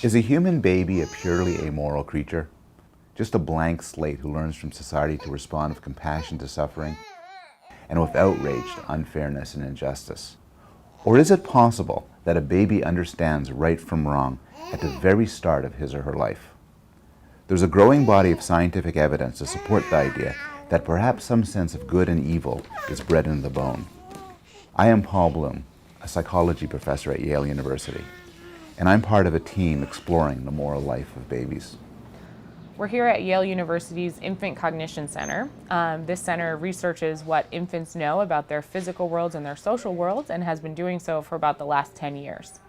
Is a human baby a purely amoral creature? Just a blank slate who learns from society to respond with compassion to suffering and with outrage to unfairness and injustice? Or is it possible that a baby understands right from wrong at the very start of his or her life? There's a growing body of scientific evidence to support the idea that perhaps some sense of good and evil is bred into the bone. I am Paul Bloom, a psychology professor at Yale University, and I'm part of a team exploring the moral life of babies. We're here at Yale University's Infant Cognition Center. This center researches what infants know about their physical worlds and their social worlds, and has been doing so for about the last 10 years.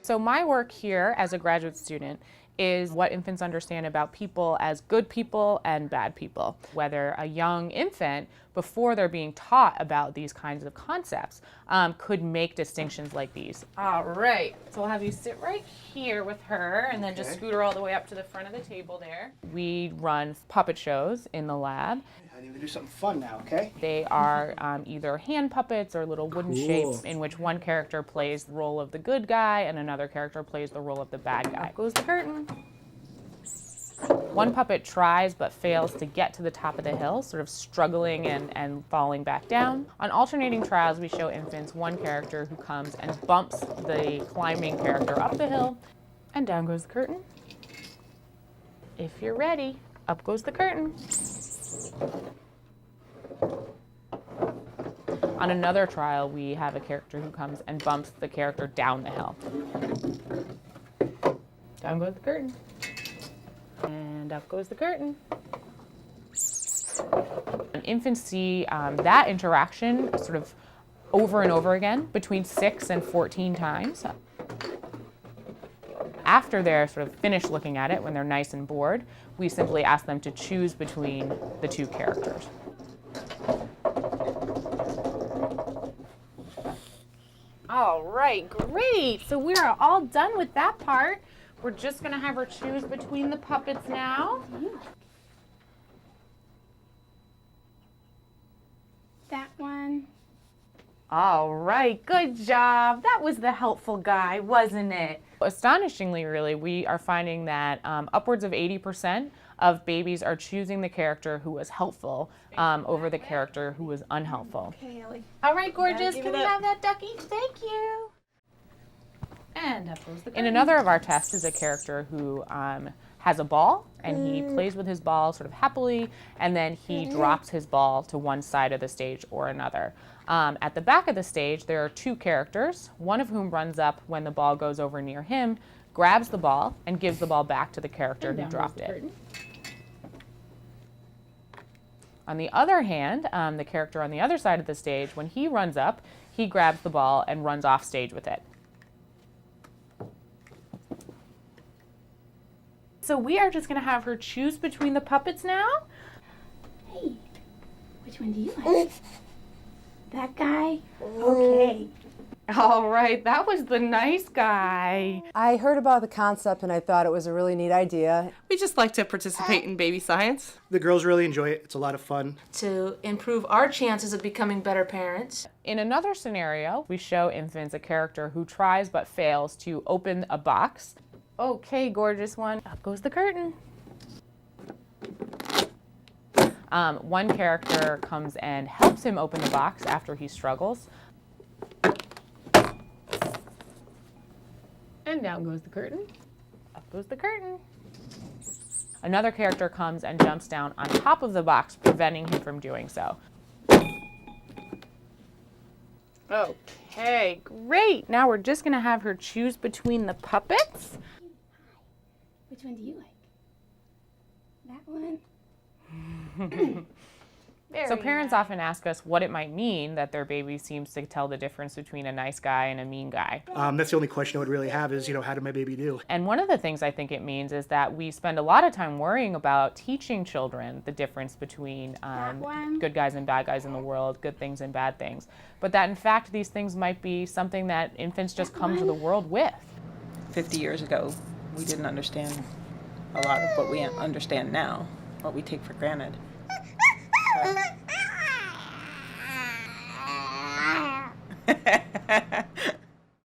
So my work here as a graduate student is what infants understand about people as good people and bad people. Whether a young infant, before they're being taught about these kinds of concepts, could make distinctions like these. All right, so we'll have you sit right here with her and then just scoot her all the way up to the front of the table there. We run puppet shows in the lab. I need to do something fun now, okay? They are either hand puppets or little wooden shapes in which one character plays the role of the good guy and another character plays the role of the bad guy. Up goes the curtain. One puppet tries but fails to get to the top of the hill, sort of struggling and falling back down. On alternating trials, we show infants one character who comes and bumps the climbing character up the hill, and down goes the curtain. If you're ready, up goes the curtain. On another trial, we have a character who comes and bumps the character down the hill. Down goes the curtain. And up goes the curtain. Infants see that interaction sort of over and over again, between 6 and 14 times. After they're sort of finished looking at it, when they're nice and bored, we simply ask them to choose between the two characters. All right, great. So we are all done with that part. We're just gonna have her choose between the puppets now. That one. All right, good job. That was the helpful guy, wasn't it? Astonishingly, really, we are finding that upwards of 80% of babies are choosing the character who was helpful over the character who was unhelpful. Okay, Ellie. All right, gorgeous, Give can it we up. have that ducky? Thank you. And up goes the In curtain. another of our tests is a character who has a ball, and he plays with his ball sort of happily, and then he drops his ball to one side of the stage or another. At the back of the stage, there are two characters, one of whom runs up when the ball goes over near him, grabs the ball, and gives the ball back to the character who dropped it. On the other hand, the character on the other side of the stage, when he runs up, he grabs the ball and runs off stage with it. So we are just going to have her choose between the puppets now. Hey, which one do you like? That guy? Okay. All right, that was the nice guy. I heard about the concept and I thought it was a really neat idea. We just like to participate in baby science. The girls really enjoy it. It's a lot of fun. To improve our chances of becoming better parents. In another scenario, we show infants a character who tries but fails to open a box. Okay, gorgeous one. Up goes the curtain. One character comes and helps him open the box after he struggles. And down goes the curtain. Up goes the curtain. Another character comes and jumps down on top of the box, preventing him from doing so. Okay, great. Now we're just gonna have her choose between the puppets. Which one do you like? That one? So parents often ask us what it might mean that their baby seems to tell the difference between a nice guy and a mean guy. That's the only question I would really have is, how did my baby do? And one of the things I think it means is that we spend a lot of time worrying about teaching children the difference between good guys and bad guys in the world, good things and bad things. But that in fact these things might be something that infants just come to the world with. 50 years ago, we didn't understand a lot of what we understand now, what we take for granted. So.